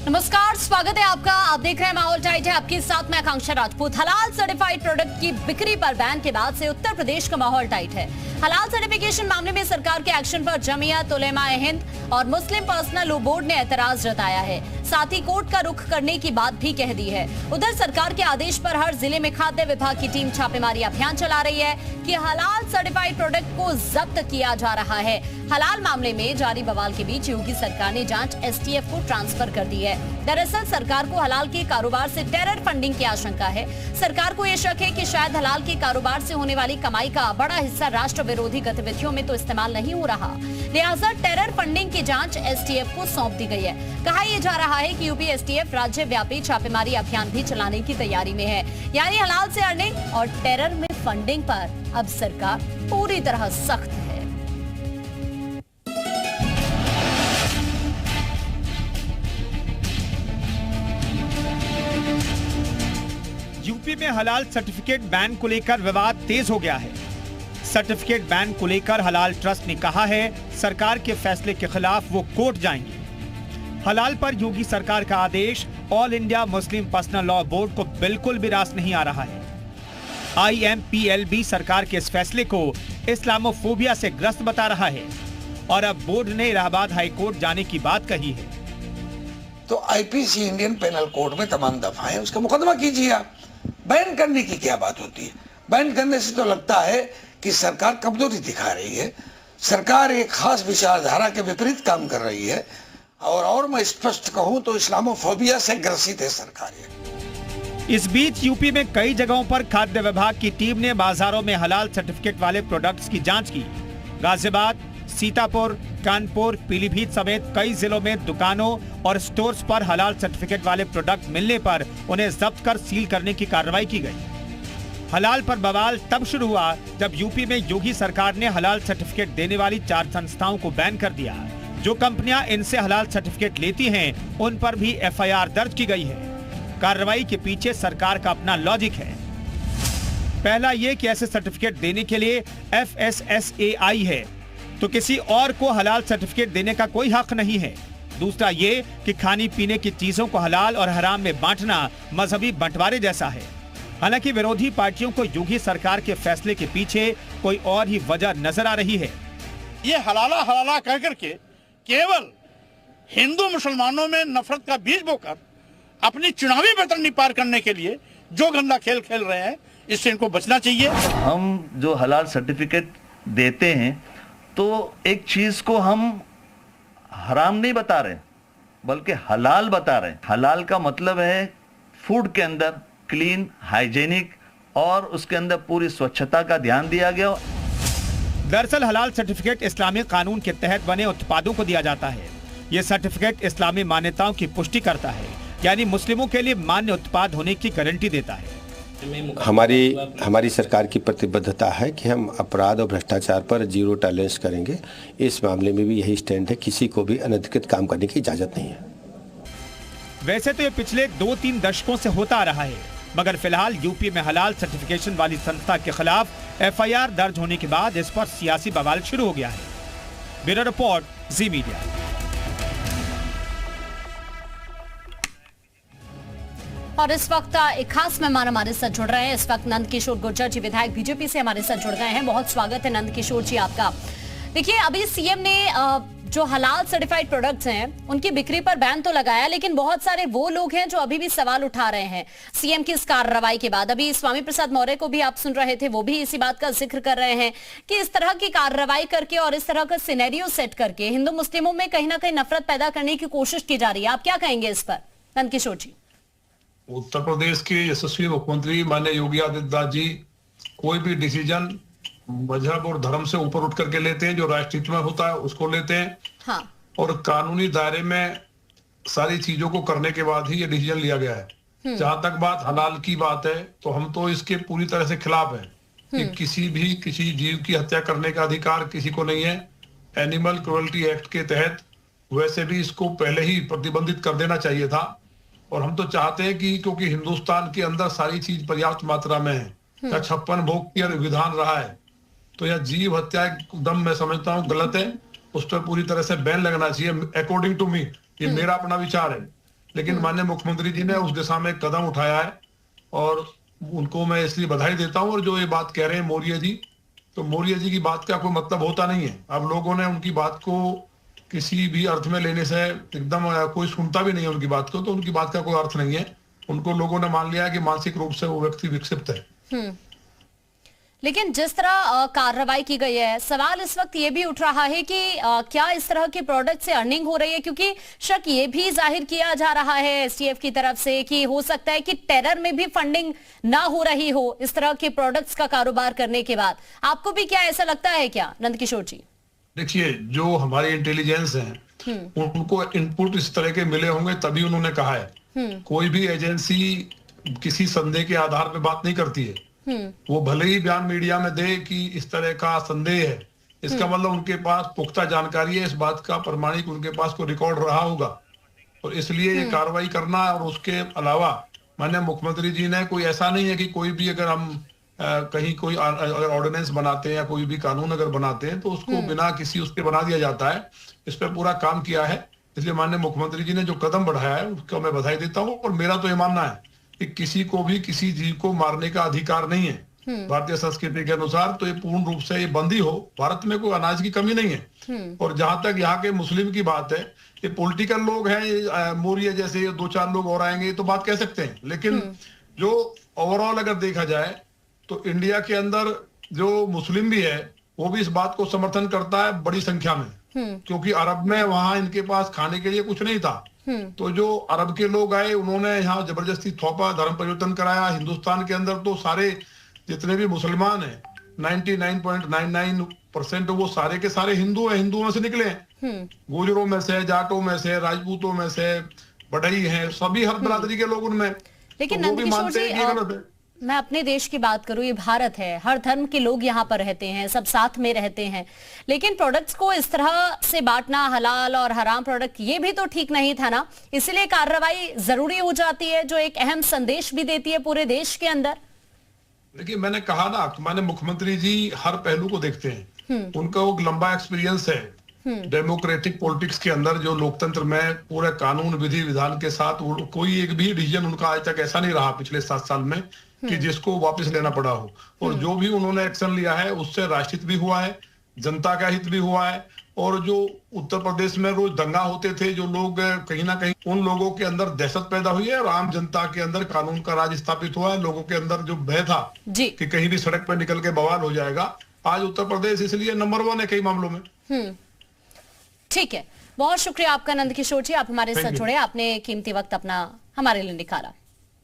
नमस्कार, स्वागत है आपका। आप देख रहे हैं माहौल टाइट है, आपके साथ मैं आकांक्षा राजपूत। हलाल सर्टिफाइड प्रोडक्ट की बिक्री पर बैन के बाद से उत्तर प्रदेश का माहौल टाइट है। हलाल सर्टिफिकेशन मामले में सरकार के एक्शन पर जमीयत उलेमा ए हिंद और मुस्लिम पर्सनल लॉ बोर्ड ने एतराज जताया है, साथ ही कोर्ट का रुख करने की बात भी कह दी है। उधर सरकार के आदेश पर हर जिले में खाद्य विभाग की टीम छापेमारी अभियान चला रही है कि हलाल सर्टिफाइड प्रोडक्ट को जब्त किया जा रहा है। हलाल मामले में जारी बवाल के बीच योगी सरकार ने जांच एसटीएफ को ट्रांसफर कर दी है। दरअसल सरकार को हलाल के कारोबार से टेरर फंडिंग की आशंका है। सरकार को यह शक है कि शायद हलाल के कारोबार से होने वाली कमाई का बड़ा हिस्सा राष्ट्र विरोधी गतिविधियों में तो इस्तेमाल नहीं हो रहा, लिहाजा टेरर फंडिंग की जांच एसटीएफ को सौंप दी गई है। कहा यह जा रहा है कि यूपी एसटीएफ राज्य व्यापी छापेमारी अभियान भी चलाने की तैयारी में है। यानी हलाल से अर्निंग और टेरर में फंडिंग पर अब सरकार पूरी तरह सख्त है। यूपी में हलाल सर्टिफिकेट बैन को लेकर विवाद तेज हो गया है। सर्टिफिकेट बैन को लेकर हलाल ट्रस्ट ने कहा है सरकार के फैसले के खिलाफ वो कोर्ट जाएंगे। हलाल पर योगी सरकार का आदेश All India Muslim personal law board को बिल्कुल भी रास नहीं आ रहा है। IMPLB सरकार के इस फैसले को इस्लामोफोबिया से ग्रस्त बता रहा है और अब बोर्ड ने इलाहाबाद हाई कोर्ट जाने की बात कही है। तो IPC इंडियन पेनल कोड में तमाम दफा है, उसका मुकदमा कीजिए। आप बैन करने की क्या बात होती है? बैन करने से तो लगता है कि सरकार कमजोरी दिखा रही है, सरकार एक खास विचारधारा के विपरीत काम कर रही है और मैं स्पष्ट कहूं तो इस्लामोफोबिया से ग्रसित है सरकार। इस बीच यूपी में कई जगहों पर खाद्य विभाग की टीम ने बाजारों में हलाल सर्टिफिकेट वाले प्रोडक्ट्स की जांच की। गाजियाबाद, सीतापुर, कानपुर, पीलीभीत समेत कई जिलों में दुकानों और स्टोर्स पर हलाल सर्टिफिकेट वाले प्रोडक्ट मिलने पर उन्हें जब्त कर सील करने की कार्रवाई की गई। हलाल पर बवाल तब शुरू हुआ जब यूपी में योगी सरकार ने हलाल सर्टिफिकेट देने वाली 4 संस्थाओं को बैन कर दिया। जो कंपनियां इनसे हलाल सर्टिफिकेट लेती हैं, उन पर भी FIR दर्ज की गई है। कार्रवाई के पीछे सरकार का अपना लॉजिक है। पहला ये कि ऐसे सर्टिफिकेट देने के लिए FSSAI है, तो किसी और को हलाल सर्टिफिकेट देने का कोई हक नहीं है। दूसरा ये कि खाने पीने की चीजों को हलाल और हराम में बांटना मजहबी बंटवारे जैसा है। हालांकि विरोधी पार्टियों को योगी सरकार के फैसले के पीछे कोई और ही वजह नजर आ रही है। ये हलाला हलाला कह करके केवल हिंदू मुसलमानों में नफरत का बीज बोकर अपनी चुनावी बेतरनी पार करने के लिए जो गंदा खेल खेल रहे हैं, इससे इनको बचना चाहिए। हम जो हलाल सर्टिफिकेट देते हैं तो एक चीज को हम हराम नहीं बता रहे बल्कि हलाल बता रहे हैं। हलाल का मतलब है फूड के अंदर क्लीन, हाइजेनिक और उसके अंदर पूरी स्वच्छता का ध्यान दिया गया। दरअसल हलाल सर्टिफिकेट इस्लामी कानून के तहत बने उत्पादों को दिया जाता है। ये सर्टिफिकेट इस्लामी मान्यताओं की पुष्टि करता है, यानी मुस्लिमों के लिए मान्य उत्पाद होने की गारंटी देता है। हमारी सरकार की प्रतिबद्धता है कि हम अपराध और भ्रष्टाचार पर जीरो टॉलरेंस करेंगे। इस मामले में भी यही स्टैंड है, किसी को भी अनधिकृत काम करने की इजाजत नहीं है। वैसे तो ये पिछले 2-3 दशकों से होता आ रहा है, मगर फिलहाल यूपी में हलाल सर्टिफिकेशन वाली संस्था के खिलाफ FIR दर्ज होने के बाद इस पर सियासी बवाल शुरू हो गया है। ब्यूरो रिपोर्ट, जी मीडिया। और इस वक्त एक खास मेहमान हमारे साथ जुड़ रहे हैं। इस वक्त नंद किशोर गुर्जर जी, विधायक बीजेपी से हमारे साथ जुड़ गए हैं। बहुत स्वागत है नंद किशोर जी आपका। देखिए, अभी सीएम ने जो हलाल सर्टिफाइड प्रोडक्ट्स हैं उनकी बिक्री पर बैन तो लगाया, लेकिन बहुत सारे वो लोग हैं जो अभी भी सवाल उठा रहे हैं सीएम की इस कार्रवाई के बाद। अभी स्वामी प्रसाद मौर्य को भी आप सुन रहे थे, वो भी इसी बात का जिक्र कर रहे हैं कि इस तरह की कार्रवाई करके और इस तरह का सिनेरियो सेट करके हिंदू मुस्लिमों में कहीं ना कहीं नफरत पैदा करने की कोशिश की जा रही है। आप क्या कहेंगे इस पर नंद किशोर जी? उत्तर प्रदेश के यशस्वी मुख्यमंत्री माननीय योगी आदित्यनाथ जी कोई भी डिसीजन मजहब और धर्म से ऊपर उठ करके लेते हैं। जो राष्ट्रहित में होता है उसको लेते हैं। हाँ। और कानूनी दायरे में सारी चीजों को करने के बाद ही ये डिसीजन लिया गया है। जहां तक बात हलाल की बात है तो हम तो इसके पूरी तरह से खिलाफ हैं कि किसी जीव की हत्या करने का अधिकार किसी को नहीं है। एनिमल क्रुएल्टी एक्ट के तहत वैसे भी इसको पहले ही प्रतिबंधित कर देना चाहिए था। और हम तो चाहते हैं कि क्योंकि हिंदुस्तान के अंदर सारी चीज पर्याप्त मात्रा में है, 56 भोग की विधान रहा है, तो यह जीव हत्या एकदम मैं समझता हूँ गलत है। उस पर पूरी तरह से बैन लगना चाहिए। अकॉर्डिंग टू मी, ये मेरा अपना विचार है लेकिन माननीय मुख्यमंत्री जी ने उस दिशा में एक कदम उठाया है और उनको मैं इसलिए बधाई देता हूं। और जो ये बात कह रहे हैं मौर्य जी, तो मौर्य जी की बात का कोई मतलब होता नहीं है। अब लोगों ने उनकी बात को किसी भी अर्थ में लेने से एकदम कोई सुनता भी नहीं है उनकी बात को, तो उनकी बात का कोई अर्थ नहीं है। उनको लोगों ने मान लिया है कि मानसिक रूप से वो व्यक्ति विक्षिप्त है। लेकिन जिस तरह कार्रवाई की गई है, सवाल इस वक्त ये भी उठ रहा है कि क्या इस तरह के प्रोडक्ट से अर्निंग हो रही है, क्योंकि शक ये भी जाहिर किया जा रहा है एसटीएफ की तरफ से कि हो सकता है कि टेरर में भी फंडिंग ना हो रही हो इस तरह के प्रोडक्ट्स का कारोबार करने के बाद। आपको भी क्या ऐसा लगता है क्या नंदकिशोर जी? देखिए, जो हमारी इंटेलिजेंस है उनको इनपुट इस तरह के मिले होंगे तभी उन्होंने कहा है। कोई भी एजेंसी किसी संदेह के आधार पर बात नहीं करती है। वो भले ही बयान मीडिया में दे कि इस तरह का संदेह है, इसका मतलब उनके पास पुख्ता जानकारी है, इस बात का प्रमाणिक उनके पास कोई रिकॉर्ड रहा होगा। और इसलिए ये कार्रवाई करना, और उसके अलावा माननीय मुख्यमंत्री जी ने, कोई ऐसा नहीं है कि कोई भी अगर हम कहीं कोई ऑर्डिनेंस बनाते हैं या कोई भी कानून अगर बनाते हैं तो उसको बिना किसी उसके बना दिया जाता है। इस पर पूरा काम किया है। इसलिए माननीय मुख्यमंत्री जी ने जो कदम बढ़ाया है उसको मैं बधाई देता हूँ। और मेरा तो ये मानना है कि किसी को भी किसी जीव को मारने का अधिकार नहीं है भारतीय संस्कृति के अनुसार। तो ये पूर्ण रूप से ये बंदी हो। भारत में कोई अनाज की कमी नहीं है। और जहां तक यहाँ के मुस्लिम की बात है, ये पॉलिटिकल लोग हैं, मौर्य जैसे 2-4 लोग और आएंगे तो बात कह सकते हैं। लेकिन जो ओवरऑल अगर देखा जाए तो इंडिया के अंदर जो मुस्लिम भी है वो भी इस बात को समर्थन करता है बड़ी संख्या में, क्योंकि अरब में वहां इनके पास खाने के लिए कुछ नहीं था। तो जो अरब के लोग आए उन्होंने यहाँ जबरदस्ती थोपा, धर्म परिवर्तन कराया। हिंदुस्तान के अंदर तो सारे जितने भी मुसलमान हैं 99.99% वो सारे के सारे हिंदू हैं, हिंदुओं से निकले हैं। गुजरों में से, जाटों में से, राजपूतों में से, बढ़ई हैं, सभी हर बिरादरी के लोग उनमें। लेकिन तो वो भी मानते हैं कि गलत है। मैं अपने देश की बात करूं, ये भारत है, हर धर्म के लोग यहाँ पर रहते हैं, सब साथ में रहते हैं। लेकिन प्रोडक्ट्स को इस तरह से बांटना, हलाल और हराम प्रोडक्ट, ये भी तो ठीक नहीं था ना। इसलिए कार्रवाई जरूरी हो जाती है जो एक अहम संदेश भी देती है पूरे देश के अंदर। देखिए, मैंने कहा ना, माननीय मुख्यमंत्री जी हर पहलू को देखते हैं। उनका वो लंबा एक्सपीरियंस है डेमोक्रेटिक पॉलिटिक्स के अंदर, जो लोकतंत्र में पूरे कानून विधि विधान के साथ कोई एक भी डिसीजन उनका आज तक ऐसा नहीं रहा पिछले 7 साल में कि जिसको वापस लेना पड़ा हो। और जो भी उन्होंने एक्शन लिया है उससे राष्ट्रहित भी हुआ है, जनता का हित भी हुआ है। और जो उत्तर प्रदेश में रोज दंगा होते थे, जो लोग कहीं ना कहीं, उन लोगों के अंदर दहशत पैदा हुई है और आम जनता के अंदर कानून का राज स्थापित हुआ है। लोगों के अंदर जो भय था कि कहीं भी सड़क पर निकल के बवाल हो जाएगा, आज उत्तर प्रदेश इसलिए नंबर 1 है कई मामलों में। ठीक है, बहुत शुक्रिया आपका नंदकिशोर जी, आप हमारे साथ जुड़े, आपने कीमती वक्त अपना हमारे लिए निकाला।